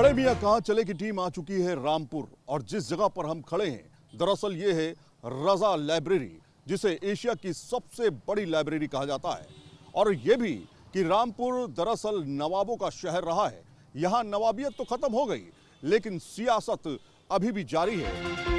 बड़े मियाँ कहाँ चले की टीम आ चुकी है रामपुर और जिस जगह पर हम खड़े हैं दरअसल ये है रजा लाइब्रेरी, जिसे एशिया की सबसे बड़ी लाइब्रेरी कहा जाता है। और ये भी कि रामपुर दरअसल नवाबों का शहर रहा है। यहाँ नवाबियत तो खत्म हो गई लेकिन सियासत अभी भी जारी है।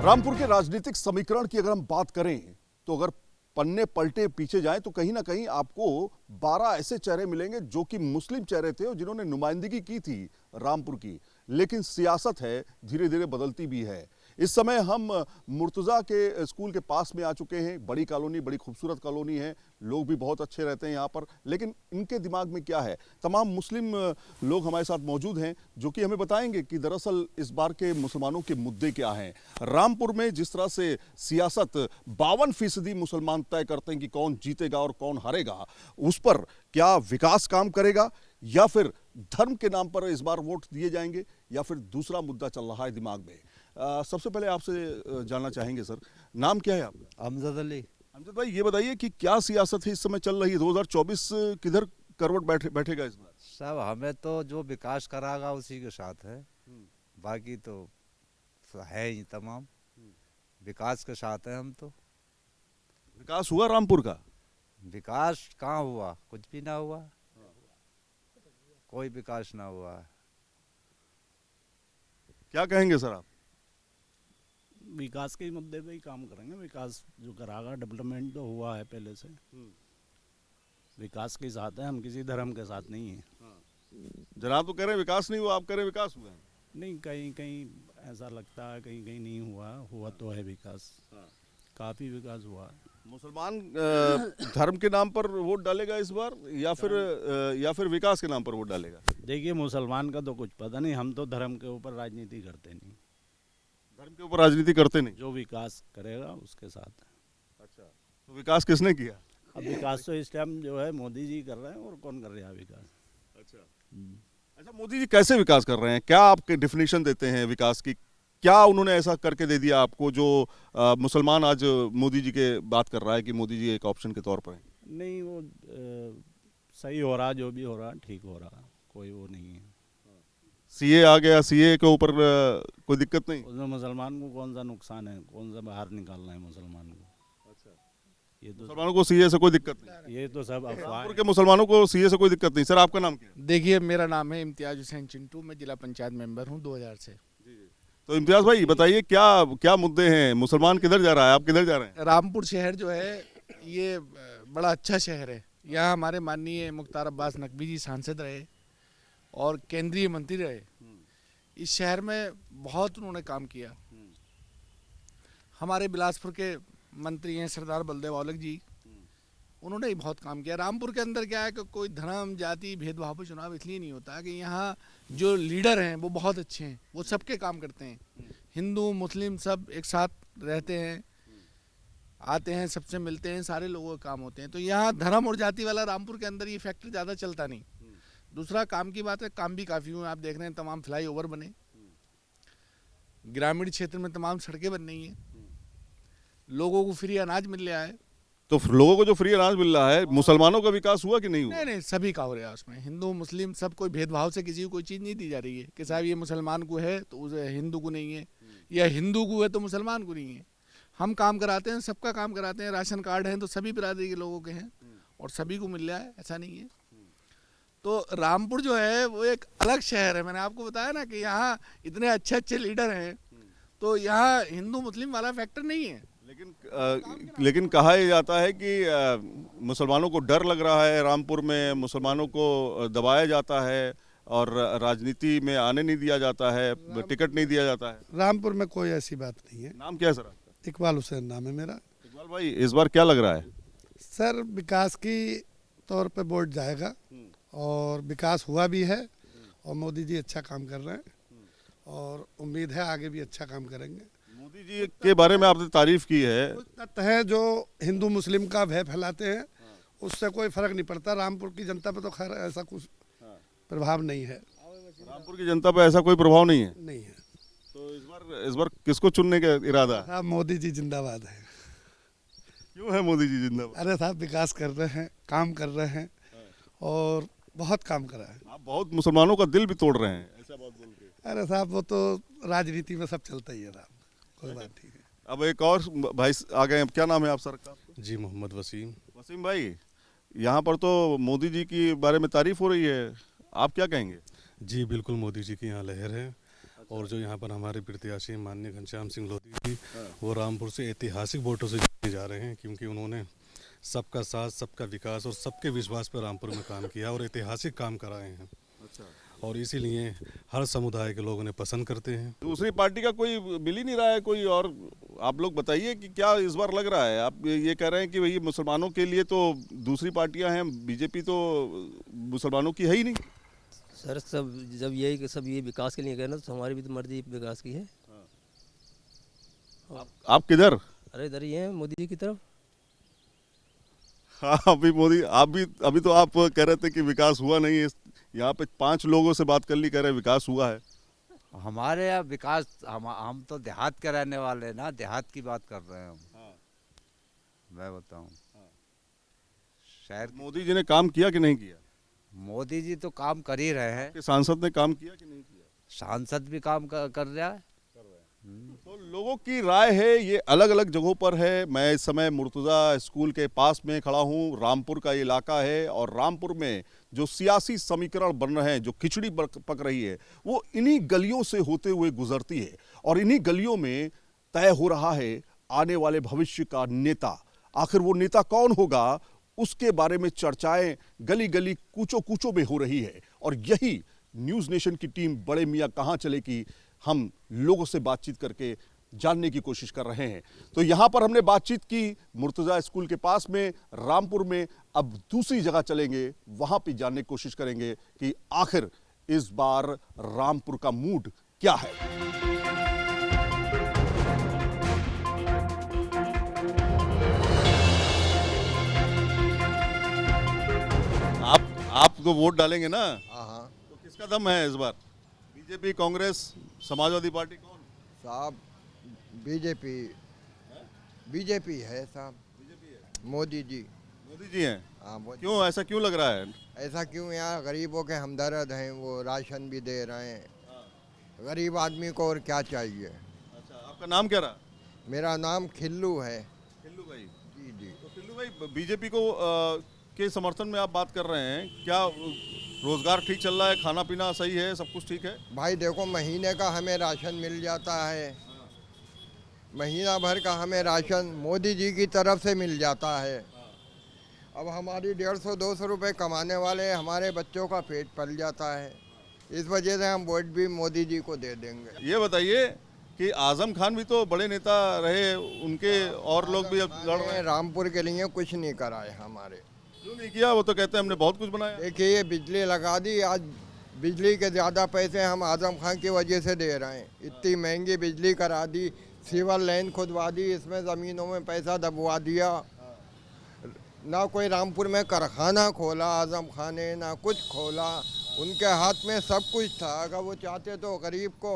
रामपुर के राजनीतिक समीकरण की अगर हम बात करें तो अगर पन्ने पलटे पीछे जाएं तो कहीं ना कहीं आपको 12 ऐसे चेहरे मिलेंगे जो कि मुस्लिम चेहरे थे और जिन्होंने नुमाइंदगी की थी रामपुर की। लेकिन सियासत है धीरे धीरे बदलती भी है। इस समय हम मुर्तजा के स्कूल के पास में आ चुके हैं। बड़ी कॉलोनी, बड़ी खूबसूरत कॉलोनी है, लोग भी बहुत अच्छे रहते हैं यहाँ पर। लेकिन इनके दिमाग में क्या है? तमाम मुस्लिम लोग हमारे साथ मौजूद हैं जो कि हमें बताएंगे कि दरअसल इस बार के मुसलमानों के मुद्दे क्या हैं। रामपुर में जिस तरह से सियासत 52% मुसलमान तय करते हैं कि कौन जीतेगा और कौन हारेगा, उस पर क्या विकास काम करेगा या फिर धर्म के नाम पर इस बार वोट दिए जाएंगे या फिर दूसरा मुद्दा चल रहा है दिमाग में। सबसे पहले आपसे जानना चाहेंगे सर, नाम क्या है आपका? अमजद अली। अमजद भाई, ये बताइए कि क्या सियासत है इस समय चल रही है? 2024 किधर करवट बैठेगा इस बार? सब हमें तो जो विकास करागा उसी के साथ है, बाकी तो है ही तमाम विकास के साथ है। हम तो विकास हुआ रामपुर का? विकास कहाँ हुआ? कुछ भी ना हुआ, कोई विकास ना हुआ। क्या कहेंगे सर आप? विकास के मुद्दे पे ही काम करेंगे। विकास जो करागा, डेवलपमेंट तो हुआ है पहले से, विकास के साथ है, हम किसी धर्म के साथ नहीं है। जनाब तो कह रहे हैं विकास नहीं हुआ, आप कह रहे हैं विकास हुआ है। नहीं, कहीं कहीं ऐसा लगता है, कहीं कहीं नहीं हुआ तो है विकास। काफ़ी विकास हुआ है। मुसलमान धर्म के नाम पर वोट डालेगा इस बार या फिर विकास के नाम पर वोट डालेगा? देखिए, मुसलमान का तो कुछ पता नहीं, हम तो धर्म के ऊपर राजनीति करते नहीं। धर्म के ऊपर राजनीति करते नहीं? जो विकास करेगा उसके साथ। अच्छा, तो विकास किसने किया? अब विकास तो इस टाइम जो है मोदी जी कर रहे हैं, और कौन कर रहा है विकास? अच्छा, मोदी जी कैसे विकास कर रहे हैं? क्या आप डिफिनेशन देते हैं विकास की? क्या उन्होंने ऐसा करके दे दिया आपको जो मुसलमान आज मोदी जी के बात कर रहा है कि मोदी जी एक ऑप्शन के तौर पर हैं? नहीं, वो सही हो रहा, जो भी हो रहा ठीक हो रहा, कोई वो नहीं है। सीए आ गया, सीए के ऊपर कोई दिक्कत नहीं? उसमें मुसलमान को कौन सा नुकसान है? कौन सा बाहर निकालना है मुसलमान को? अच्छा, ये तो मुसलमानों को सीए से कोई दिक्कत नहीं? ये तो सब अफवाह के मुसलमानों को सीए से कोई दिक्कत नहीं। सर, आपका नाम क्या है? देखिए, मेरा नाम है इम्तियाज हुसैन चिंटू, मैं जिला पंचायत मेंबर हूँ 2000 से। तो इम्तियाज भाई बताइए, क्या क्या मुद्दे हैं? मुसलमान किधर जा रहा है, आप किधर जा रहे हैं? रामपुर शहर जो है ये बड़ा अच्छा शहर है। यहाँ हमारे माननीय मुख्तार अब्बास नकवी जी सांसद रहे और केंद्रीय मंत्री रहे। इस शहर में बहुत उन्होंने काम किया। हमारे बिलासपुर के मंत्री हैं सरदार बलदेव औलख जी, उन्होंने ही बहुत काम किया। रामपुर के अंदर क्या है कि कोई धर्म जाति भेदभाव पर चुनाव इसलिए नहीं होता कि यहाँ जो लीडर हैं वो बहुत अच्छे हैं, वो सबके काम करते हैं। हिंदू मुस्लिम सब एक साथ रहते हैं, आते हैं, सबसे मिलते हैं, सारे लोगों के काम होते हैं। तो यहाँ धर्म और जाति वाला रामपुर के अंदर ये फैक्टर ज़्यादा चलता नहीं। दूसरा काम की बात है, काम भी काफ़ी हुए। आप देख रहे हैं तमाम फ्लाई ओवर बने, ग्रामीण क्षेत्र में तमाम सड़कें बन रही हैं, लोगों को फ्री अनाज मिल रहा है। तो लोगों को जो फ्री अनाज मिल रहा है, मुसलमानों का विकास हुआ कि नहीं हुआ? नहीं, सभी का हो रहा है उसमें। हिंदू मुस्लिम सब, कोई भेदभाव से किसी को कोई चीज़ नहीं दी जा रही है कि साहब ये मुसलमान को है तो उसे हिंदू को नहीं है, या हिंदू को है तो मुसलमान को नहीं है। हम काम कराते हैं, सबका काम कराते हैं। राशन कार्ड हैं तो सभी बिरादरी के लोगों के हैं और सभी को मिल रहा है, ऐसा नहीं है। तो रामपुर जो है वो एक अलग शहर है। मैंने आपको बताया ना कि यहाँ इतने अच्छे अच्छे लीडर हैं, तो यहाँ हिंदू मुस्लिम वाला फैक्टर नहीं है। लेकिन कहा यह जाता है कि मुसलमानों को डर लग रहा है, रामपुर में मुसलमानों को दबाया जाता है और राजनीति में आने नहीं दिया जाता है, टिकट नहीं दिया जाता है। रामपुर में कोई ऐसी बात नहीं है। नाम क्या है सर आपका? इकबाल हुसैन नाम है मेरा। इकबाल भाई, इस बार क्या लग रहा है? सर, विकास की तौर पे वोट जाएगा और विकास हुआ भी है और मोदी जी अच्छा काम कर रहे हैं और उम्मीद है आगे भी अच्छा काम करेंगे। मोदी जी के बारे में आपने तारीफ की है। कुछ तत्व हैं जो हिंदू मुस्लिम का भय फैलाते हैं, उससे कोई फर्क नहीं पड़ता। रामपुर की जनता पे तो खैर ऐसा कुछ प्रभाव नहीं है। रामपुर की जनता पे ऐसा कोई प्रभाव नहीं है? नहीं है। तो इस बार किसको चुनने का इरादा है? हाँ, मोदी जी जिंदाबाद है। क्यों है मोदी जी जिंदाबाद? अरे साहब विकास कर रहे हैं, काम कर रहे हैं और बहुत काम करा है। आप बहुत मुसलमानों का दिल भी तोड़ रहे हैं, ऐसा बात बोल के। अरे साहब वो तो राजनीति में सब चलता ही है साहब, कोई बात नहीं है। अब एक और भाई आ गए हैं, क्या नाम है आप सर का? जी मोहम्मद वसीम। वसीम भाई, यहाँ पर तो मोदी जी की बारे में तारीफ हो रही है, आप क्या कहेंगे? जी बिल्कुल, मोदी जी की यहाँ लहर है। और जो यहाँ पर हमारे प्रत्याशी माननीय घनश्याम सिंह लोधी जी, वो रामपुर से ऐतिहासिक वोटों से जीते जा रहे हैं, क्योंकि उन्होंने सबका साथ, सबका विकास और सबके विश्वास पर रामपुर में काम किया और ऐतिहासिक काम कराए हैं। अच्छा, और इसीलिए हर समुदाय के लोग उन्हें पसंद करते हैं। दूसरी पार्टी का कोई मिल ही नहीं रहा है कोई, और आप लोग बताइए कि क्या इस बार लग रहा है? आप ये कह रहे हैं कि भाई मुसलमानों के लिए तो दूसरी पार्टियां हैं, बीजेपी तो मुसलमानों की है ही नहीं। सर सब जब यही कि सब ये विकास के लिए कहना, तो हमारी भी तो मर्जी विकास की है। आप किधर? अरे इधर ही हैं मोदी जी की तरफ। हाँ, अभी मोदी अभी तो आप कह रहे थे कि विकास हुआ नहीं है। यहाँ पे 5 लोगों से बात कर ली, कह रहे हैं विकास हुआ है। हमारे यहाँ विकास, हम तो देहात के रहने वाले हैं ना, देहात की बात कर रहे हैं हम। मैं बताऊं, शहर मोदी जी ने काम किया कि नहीं किया? मोदी जी तो काम कर ही रहे हैं, कि सांसद ने काम किया कि नहीं किया? सांसद भी काम कर रहा है। तो लोगों की राय है, ये अलग अलग जगहों पर है। मैं इस समय मुर्तज़ा स्कूल के पास में खड़ा हूँ। रामपुर का ये इलाका है और रामपुर में जो सियासी समीकरण बन रहे हैं, जो खिचड़ी पक रही है, वो इन्हीं गलियों से होते हुए गुजरती है और इन्हीं गलियों में तय हो रहा है आने वाले भविष्य का नेता। आखिर वो नेता कौन होगा, उसके बारे में चर्चाएं गली गली कूचों कूचों में हो रही है। और यही न्यूज़ नेशन की टीम बड़े मियाँ कहाँ चले की हम लोगों से बातचीत करके जानने की कोशिश कर रहे हैं। तो यहाँ पर हमने बातचीत की मुर्तज़ा स्कूल के पास में, रामपुर में। अब दूसरी जगह चलेंगे, वहाँ पे जानने की कोशिश करेंगे कि आखिर इस बार रामपुर का मूड क्या है। आप तो वोट डालेंगे ना? हाँ तो किसका दम है इस बार? बीजेपी, कांग्रेस, समाजवादी पार्टी, कौन? साहब बीजेपी है साहब। मोदी जी। मोदी जी हैं। हाँ मोदी। क्यों, ऐसा क्यों लग रहा है? ऐसा क्यों? यहाँ गरीबों के हमदर्द हैं, वो राशन भी दे रहे हैं। गरीब आदमी को और क्या चाहिए। अच्छा, आपका नाम क्या रहा? मेरा नाम खिल्लू है। खिल्लू भाई। जी जी। तो खिल्लू भाई, बीजेपी को के समर्थन में आप बात कर रहे हैं, क्या रोजगार ठीक चल रहा है, खाना पीना सही है, सब कुछ ठीक है? भाई देखो, महीने का हमें राशन मिल जाता है, महीना भर का हमें राशन मोदी जी की तरफ से मिल जाता है। अब हमारी 150-200 रुपये कमाने वाले हमारे बच्चों का पेट पल जाता है। इस वजह से हम वोट भी मोदी जी को दे देंगे। ये बताइए कि आजम खान भी तो बड़े नेता रहे, उनके और लोग भी अब लड़ रहे हैं। रामपुर के लिए कुछ नहीं कराए हमारे। क्यों नहीं किया? वो तो कहते हैं हमने बहुत कुछ बनाया। देखिए ये बिजली लगा दी, आज बिजली के ज़्यादा पैसे हम आजम खान की वजह से दे रहे हैं। इतनी महंगी बिजली करा दी, सीवर लाइन खुदवा दी, इसमें ज़मीनों में पैसा दबवा दिया। ना कोई रामपुर में कारखाना खोला आजम खान ने, ना कुछ खोला। उनके हाथ में सब कुछ था, अगर वो चाहते तो गरीब को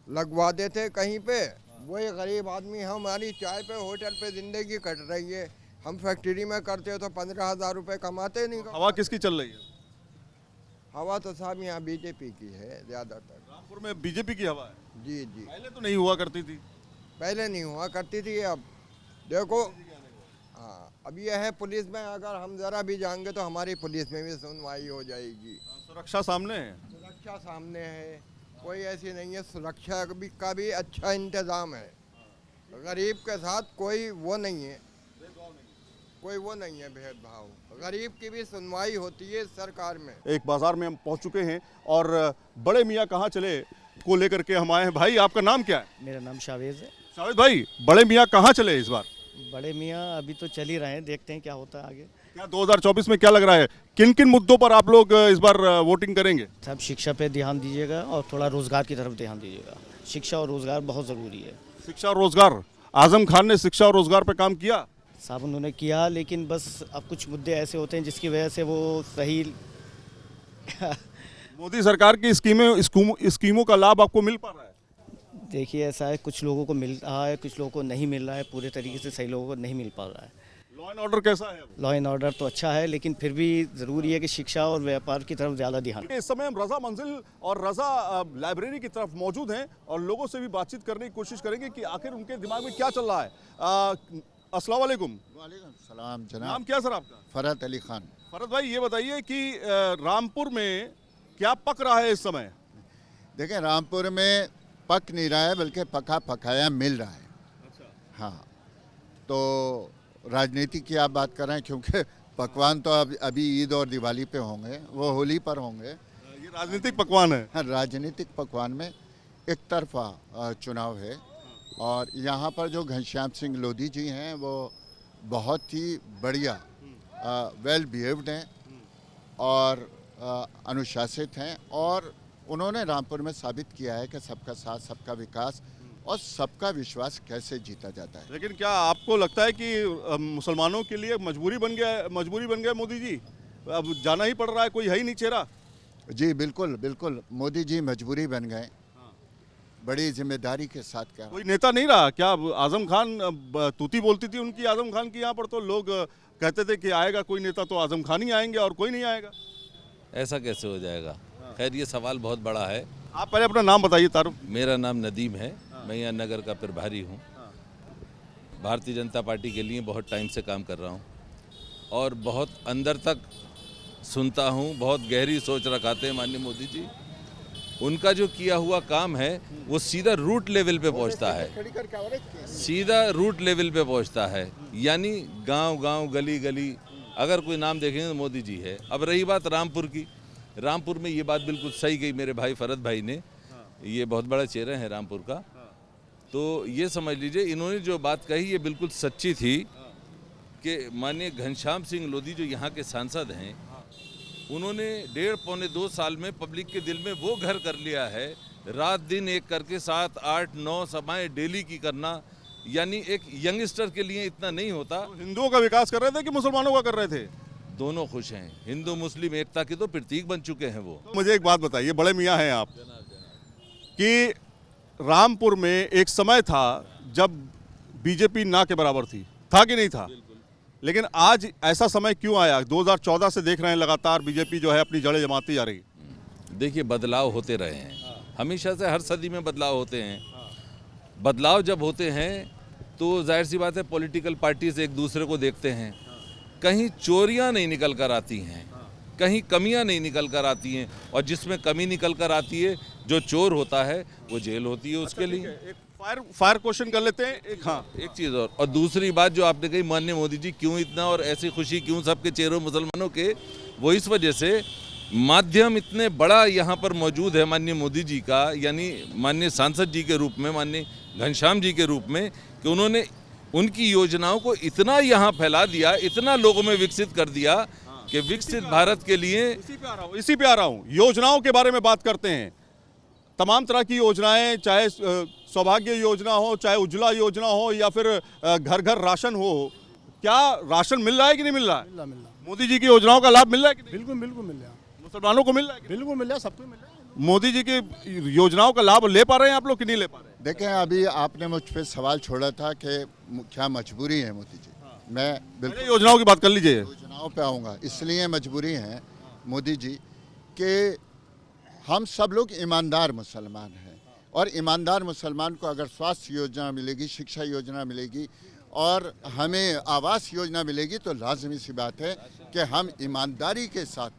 लगवा देते कहीं पे। वही गरीब आदमी, हमारी चाय पे होटल पे ज़िंदगी कट रही है। हम फैक्ट्री में करते हो तो 15,000 रुपये कमाते नहीं। हवा किसकी चल रही है? हवा तो साहब यहाँ बीजेपी की है ज़्यादातर। रामपुर में बीजेपी की हवा है? जी जी। पहले तो नहीं हुआ करती थी। पहले नहीं हुआ करती थी, अब देखो। हाँ, अब यह है पुलिस में अगर हम ज़रा भी जाएंगे तो हमारी पुलिस में भी सुनवाई हो जाएगी। सुरक्षा सामने है। सुरक्षा सामने है, कोई ऐसी नहीं है। सुरक्षा का भी अच्छा इंतज़ाम है। गरीब के साथ कोई वो नहीं है, कोई वो नहीं है भेदभाव। गरीब की भी सुनवाई होती है सरकार में। एक बाजार में हम पहुंच चुके हैं और बड़े मियाँ कहाँ चले को लेकर के हम आए हैं। भाई, आपका नाम क्या है? मेरा नाम शावेज है। शावेद भाई, बड़े मियाँ कहाँ चले इस बार? बड़े मियाँ अभी तो चल ही रहे हैं, देखते हैं क्या होता है आगे। क्या 2024 में क्या लग रहा है, किन किन मुद्दों पर आप लोग इस बार वोटिंग करेंगे? सब शिक्षा पे ध्यान दीजिएगा और थोड़ा रोजगार की तरफ ध्यान दीजिएगा। शिक्षा और रोजगार बहुत ज़रूरी है। शिक्षा और रोजगार, आजम खान ने शिक्षा और रोजगार पर काम किया साहब, उन्होंने किया, लेकिन बस अब कुछ मुद्दे ऐसे होते हैं जिसकी वजह से वो सही मोदी सरकार की स्कीमों का लाभ आपको मिल पा रहा है? देखिए ऐसा है, कुछ लोगों को मिल रहा है, कुछ लोगों को नहीं मिल रहा है, पूरे तरीके से सही लोगों को नहीं मिल पा रहा है। लॉ एंड ऑर्डर कैसा है? लॉ एंड ऑर्डर तो अच्छा है, लेकिन फिर भी ज़रूरी है कि शिक्षा और व्यापार की तरफ ज़्यादा ध्यान। इस समय हम रज़ा मंजिल और रज़ा लाइब्रेरी की तरफ मौजूद हैं और लोगों से भी बातचीत करने की कोशिश करेंगे कि आखिर उनके दिमाग में क्या चल रहा है। अस्सलाम वालेकुम। वालेकुम सलाम जनाब। नाम क्या सर आपका? फरहत अली खान। फरहत भाई, ये बताइए कि रामपुर में क्या पक रहा है इस समय? देखें, रामपुर में पक नहीं रहा है, बल्कि पका पकाया मिल रहा है। अच्छा। हाँ, तो राजनीति की आप बात कर रहे हैं, क्योंकि पकवान तो अभी ईद और दिवाली पे होंगे, वो होली पर होंगे। ये राजनीतिक पकवान है। हाँ, राजनीतिक पकवान में एक तरफा चुनाव है और यहाँ पर जो घनश्याम सिंह लोधी जी हैं वो बहुत ही बढ़िया वेल बिहेव्ड हैं और अनुशासित हैं और उन्होंने रामपुर में साबित किया है कि सबका साथ, सबका विकास और सबका विश्वास कैसे जीता जाता है। लेकिन क्या आपको लगता है कि मुसलमानों के लिए मजबूरी बन गया मोदी जी? अब जाना ही पड़ रहा है, कोई है ही नहीं चेहरा। जी बिल्कुल बिल्कुल, मोदी जी मजबूरी बन गए, बड़ी जिम्मेदारी के साथ। क्या कोई नेता नहीं रहा क्या? आजम खान तूती बोलती थी उनकी, आजम खान की यहाँ पर तो लोग कहते थे कि आएगा कोई नेता तो आजम खान ही आएंगे और कोई नहीं आएगा। ऐसा कैसे हो जाएगा? खैर, ये सवाल बहुत बड़ा है। आप पहले अपना नाम बताइए। तारुफ। मेरा नाम नदीम है, मैं यहाँ नगर का प्रभारी हूँ। भारतीय जनता पार्टी के लिए बहुत टाइम से काम कर रहा हूँ और बहुत अंदर तक सुनता हूँ, बहुत गहरी सोच रखाते हैं माननीय मोदी जी। उनका जो किया हुआ काम है वो सीधा रूट लेवल पे पहुँचता है, सीधा रूट लेवल पे पहुँचता है, यानी गांव गांव गली गली अगर कोई नाम देखेंगे तो मोदी जी है। अब रही बात रामपुर की, रामपुर में ये बात बिल्कुल सही कही मेरे भाई फरहत भाई ने, ये बहुत बड़ा चेहरा है रामपुर का। तो ये समझ लीजिए इन्होंने जो बात कही ये बिल्कुल सच्ची थी कि माननीय घनश्याम सिंह लोधी जो यहाँ के सांसद हैं, उन्होंने 1.5 पौने 2 साल में पब्लिक के दिल में वो घर कर लिया है, रात दिन एक करके 7, 8, 9 सभाएं डेली की करना, यानी एक यंगस्टर के लिए इतना नहीं होता। तो हिंदुओं का विकास कर रहे थे कि मुसलमानों का कर रहे थे? दोनों खुश हैं, हिंदू मुस्लिम एकता के तो प्रतीक बन चुके हैं वो। तो मुझे एक बात बताइए, बड़े मियाँ हैं आप, कि रामपुर में एक समय था जब बीजेपी ना के बराबर थी, था कि नहीं था? लेकिन आज ऐसा समय क्यों आया? 2014 से देख रहे हैं लगातार बीजेपी जो है अपनी जड़ें जमाती जा रही। देखिए, बदलाव होते रहे हैं, हमेशा से हर सदी में बदलाव होते हैं। बदलाव जब होते हैं तो जाहिर सी बात है पॉलिटिकल पार्टीज एक दूसरे को देखते हैं, कहीं चोरियां नहीं निकल कर आती हैं, कहीं कमियां नहीं निकल कर आती हैं, और जिसमें कमी निकल कर आती है, जो चोर होता है वो जेल होती है उसके लिए। एक फायर क्वेश्चन कर लेते हैं। एक चीज़ और दूसरी बात जो आपने कही, माननीय मोदी जी क्यों इतना और ऐसी खुशी क्यों सबके चेहरों मुसलमानों के, वो इस वजह से माध्यम इतने बड़ा यहाँ पर मौजूद है माननीय मोदी जी का, यानी माननीय सांसद जी के रूप में, माननीय घनश्याम जी के रूप में, कि उन्होंने उनकी योजनाओं को इतना यहाँ फैला दिया, इतना लोगों में विकसित कर दिया कि विकसित भारत के लिए। इसी पे आ रहा हूँ, योजनाओं के बारे में बात करते हैं। तमाम तरह की योजनाएं, चाहे सौभाग्य योजना हो, चाहे उज्ज्वला योजना हो, या फिर घर घर राशन हो, क्या राशन मिल रहा है कि नहीं मिल रहा है? मिल रहा। मोदी जी की योजनाओं का लाभ मिल रहा है कि नहीं? बिल्कुल बिल्कुल मिल रहा। मुसलमानों को मिल रहा है? बिल्कुल मिल रहा, सबको मिल रहा है। मोदी जी की योजनाओं का लाभ ले पा रहे हैं आप लोग कि नहीं ले पा रहे? देखें, अभी आपने मुझ पर सवाल छोड़ा था कि क्या मजबूरी है मोदी जी। मैं बिल्कुल योजनाओं की बात कर लीजिए। योजनाओं पे आऊँगा। इसलिए मजबूरी है मोदी जी कि हम सब लोग ईमानदार मुसलमान हैं, और ईमानदार मुसलमान को अगर स्वास्थ्य योजना मिलेगी, शिक्षा योजना मिलेगी और हमें आवास योजना मिलेगी, तो लाजमी सी बात है कि हम ईमानदारी के साथ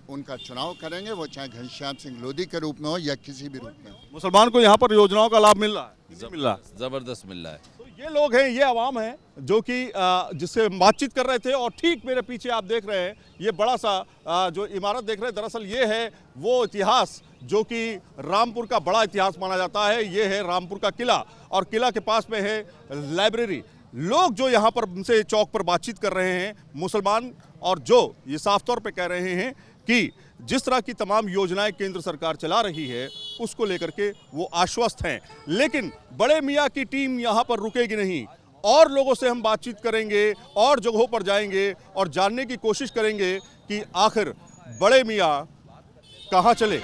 उनका चुनाव करेंगे, वो चाहे घनश्याम सिंह लोधी के रूप में हो या किसी भी रूप में। मुसलमान को यहाँ पर योजनाओं का लाभ मिल रहा है? मिल रहा है, जबरदस्त मिल रहा है। तो ये लोग हैं, ये आवाम है जो कि जिससे बातचीत कर रहे थे, और ठीक मेरे पीछे आप देख रहे हैं ये बड़ा सा जो इमारत देख रहे हैं, दरअसल ये है वो इतिहास जो कि रामपुर का बड़ा इतिहास माना जाता है। ये है रामपुर का किला, और किला के पास में है लाइब्रेरी। लोग जो यहाँ पर उनसे चौक पर बातचीत कर रहे हैं, मुसलमान, और जो ये साफ तौर पे कह रहे हैं कि जिस तरह की तमाम योजनाएं केंद्र सरकार चला रही है उसको लेकर के वो आश्वस्त हैं। लेकिन बड़े मियाँ की टीम यहाँ पर रुकेगी नहीं, और लोगों से हम बातचीत करेंगे, और जगहों पर जाएंगे और जानने की कोशिश करेंगे कि आखिर बड़े मियाँ कहाँ चले।